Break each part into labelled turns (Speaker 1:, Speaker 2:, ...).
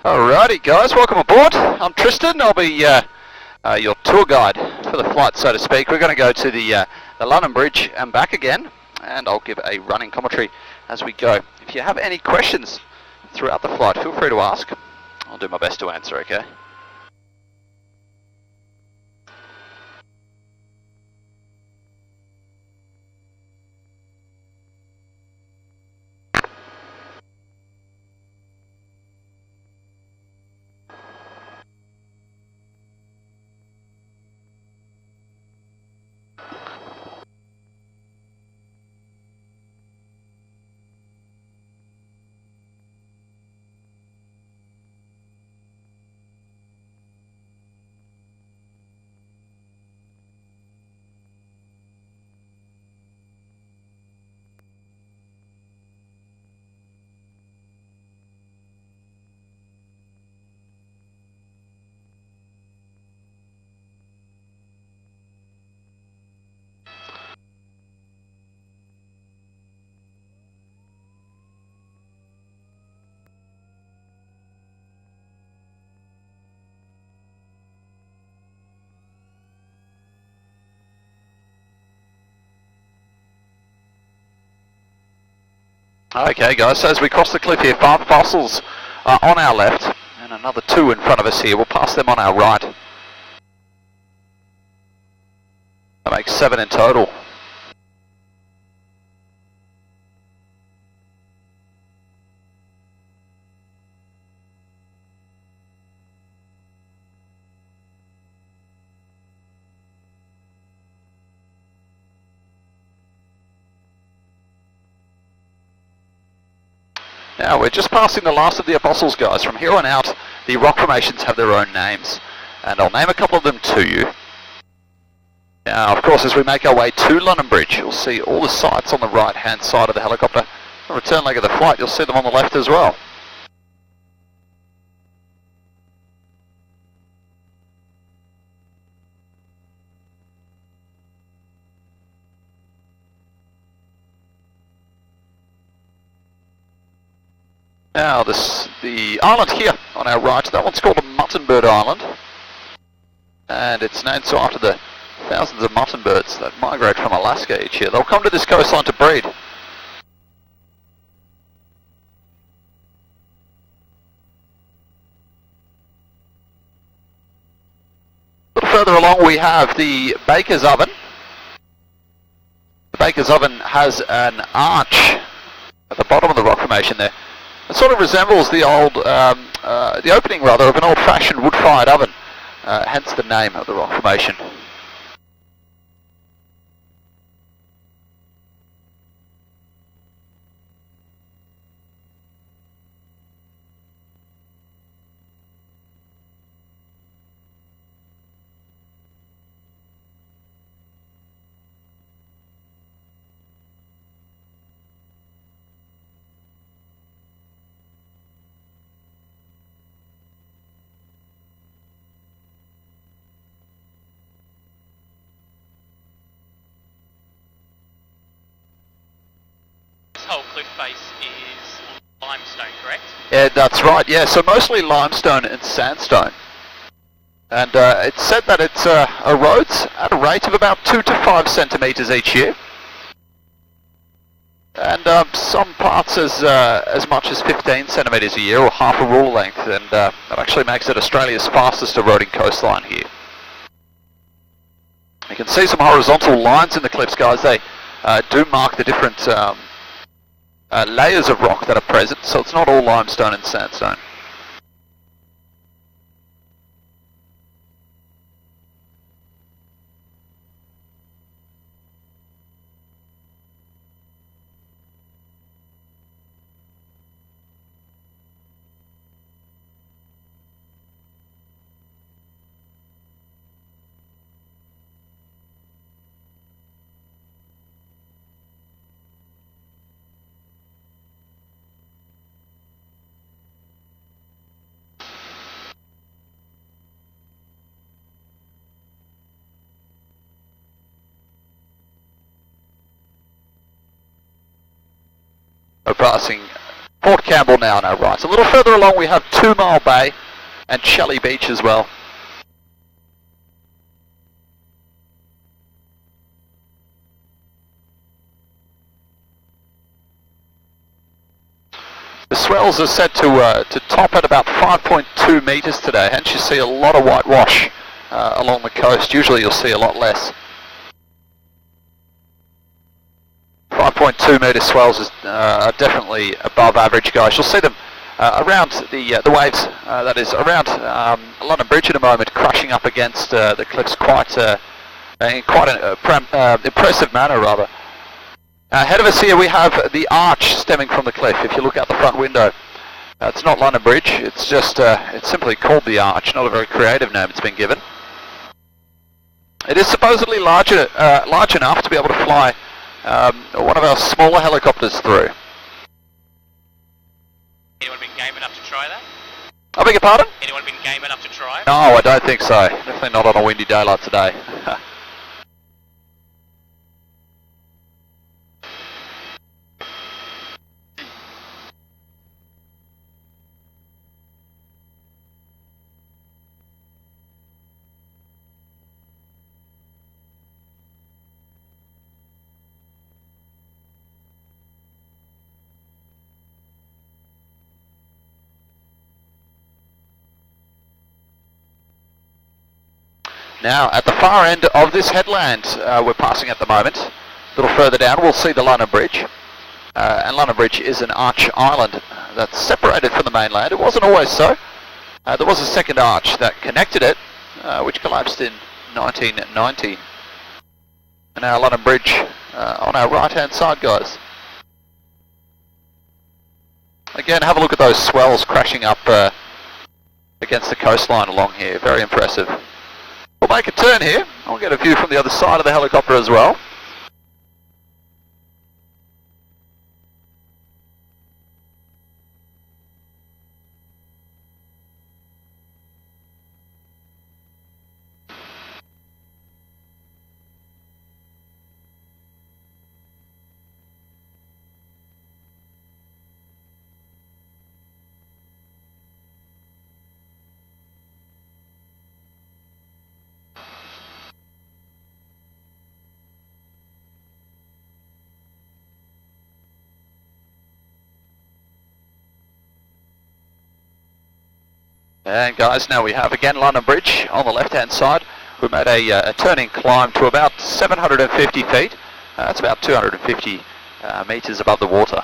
Speaker 1: Alrighty guys, welcome aboard. I'm Tristan, I'll be your tour guide for the flight, so to speak. We're going to go to the London Bridge and back again, and I'll give a running commentary as we go. If you have any questions throughout the flight, feel free to ask. I'll do my best to answer, okay? Okay guys, so as we cross the cliff here, 5 fossils on our left, and another 2 in front of us here. We'll pass them on our right. That makes 7 in total. Now we're just passing the last of the Apostles, guys. From here on out, the rock formations have their own names, and I'll name a couple of them to you. Now, of course, as we make our way to London Bridge, you'll see all the sights on the right-hand side of the helicopter. The return leg of the flight, you'll see them on the left as well. Now, the island here on our right, that one's called a Muttonbird Island, and it's named so after the thousands of muttonbirds that migrate from Alaska each year. They'll come to this coastline to breed. A little further along we have the Baker's Oven. The Baker's Oven has an arch at the bottom of the rock formation there. It sort of resembles the old, the opening rather, of an old-fashioned wood-fired oven, hence the name of the rock formation.
Speaker 2: Whole cliff face is limestone, correct?
Speaker 1: Yeah, that's right, yeah, so mostly limestone and sandstone. And it's said that it erodes at a rate of about 2 to 5 centimetres each year. And some parts as much as 15 centimetres a year, or half a rule length, and that actually makes it Australia's fastest eroding coastline here. You can see some horizontal lines in the cliffs, guys. They do mark the different layers of rock that are present, so it's not all limestone and sandstone. We're passing Port Campbell now on our right. So a little further along we have 2 Mile Bay and Shelley Beach as well. The swells are set to top at about 5.2 metres today, hence you see a lot of whitewash along the coast. Usually you'll see a lot less. 5.2 metre swells are definitely above average, guys. You'll see them around the waves, that is, around London Bridge at the moment, crashing up against the cliffs in quite an impressive manner, rather. Ahead of us here we have the arch stemming from the cliff. If you look out the front window, it's not London Bridge, it's just, it's simply called the arch, not a very creative name it's been given. It is supposedly large enough to be able to fly one of our smaller helicopters through.
Speaker 2: Anyone been game enough to try that?
Speaker 1: I beg your pardon?
Speaker 2: Anyone been game enough to try?
Speaker 1: No, I don't think so. Definitely not on a windy daylight today. Now, at the far end of this headland we're passing at the moment, a little further down, we'll see the London Bridge. And London Bridge is an arch island that's separated from the mainland. It wasn't always so. There was a second arch that connected it, which collapsed in 1990. And our London Bridge on our right-hand side, guys. Again, have a look at those swells crashing up against the coastline along here. Very impressive. We'll make a turn here. I'll get a view from the other side of the helicopter as well. And guys, now we have again London Bridge on the left hand side. We made a turning climb to about 750 feet. That's about 250 metres above the water.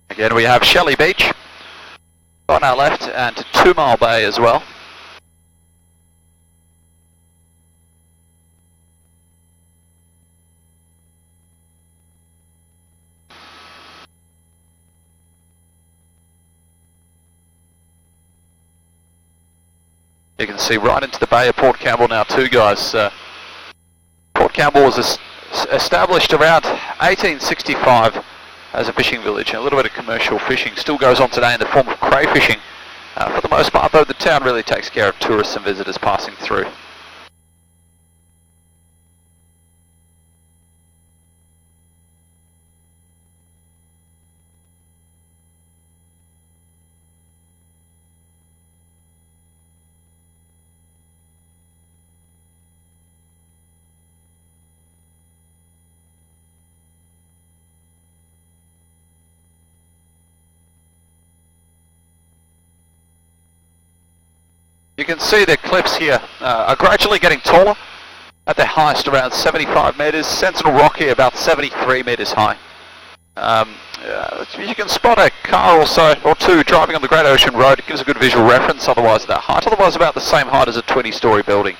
Speaker 1: Again, we have Shelley Beach on our left and 2 Mile Bay as well. You can see right into the bay of Port Campbell now too, guys. Port Campbell was established around 1865 as a fishing village, and a little bit of commercial fishing still goes on today in the form of crayfishing. For the most part though, the town really takes care of tourists and visitors passing through. You can see the cliffs here are gradually getting taller, at their highest around 75 metres. Sentinel Rock here about 73 metres high. You can spot a car or so, or two, driving on the Great Ocean Road. It gives a good visual reference otherwise at that height, otherwise about the same height as a 20-storey building.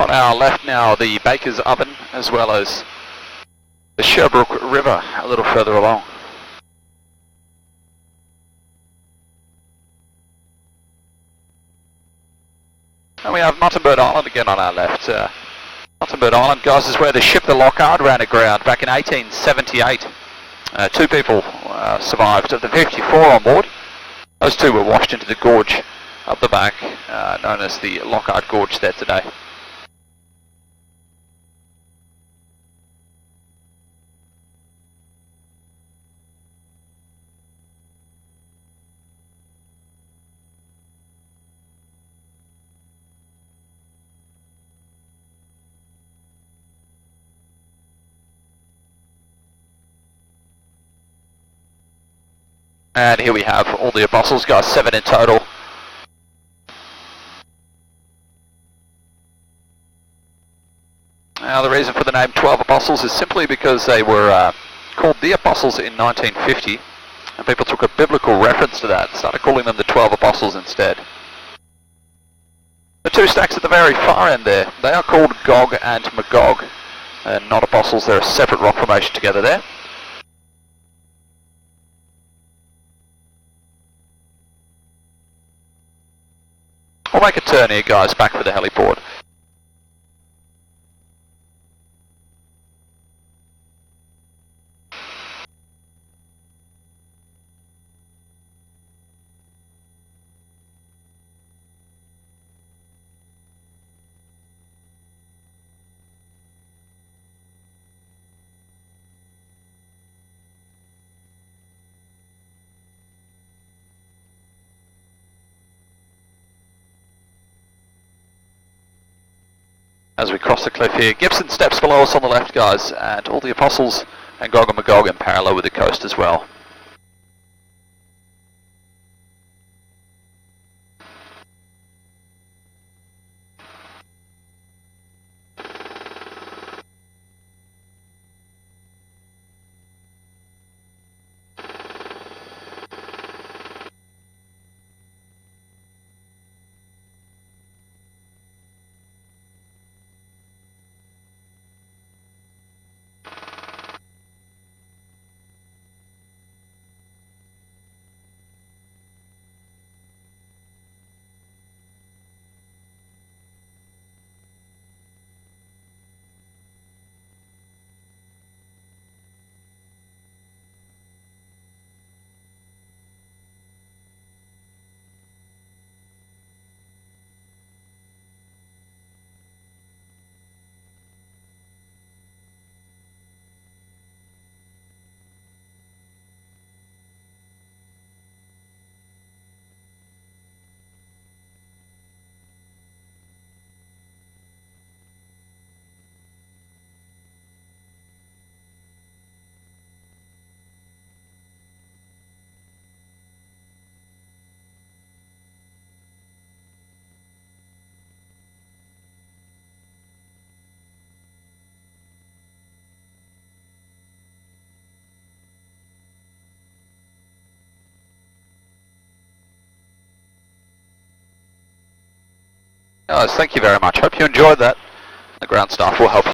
Speaker 1: On our left now, the Baker's Oven, as well as the Sherbrooke River a little further along. And we have Muttonbird Island again on our left. Muttonbird Island, guys, is where the ship the Lockhart ran aground back in 1878. 2 people survived of the 54 on board. Those 2 were washed into the gorge up the back, known as the Lockhart Gorge there today. And here we have all the apostles, guys, 7 in total. Now the reason for the name 12 Apostles is simply because they were called the Apostles in 1950, and people took a biblical reference to that and started calling them the 12 Apostles instead. The 2 stacks at the very far end there, they are called Gog and Magog, and not Apostles, they're a separate rock formation together there. We'll make a turn here, guys, back for the heliport. As we cross the cliff here, Gibson steps below us on the left, guys, and all the Apostles and Gog and Magog in parallel with the coast as well. Guys, thank you very much. Hope you enjoyed that. The ground staff will help you.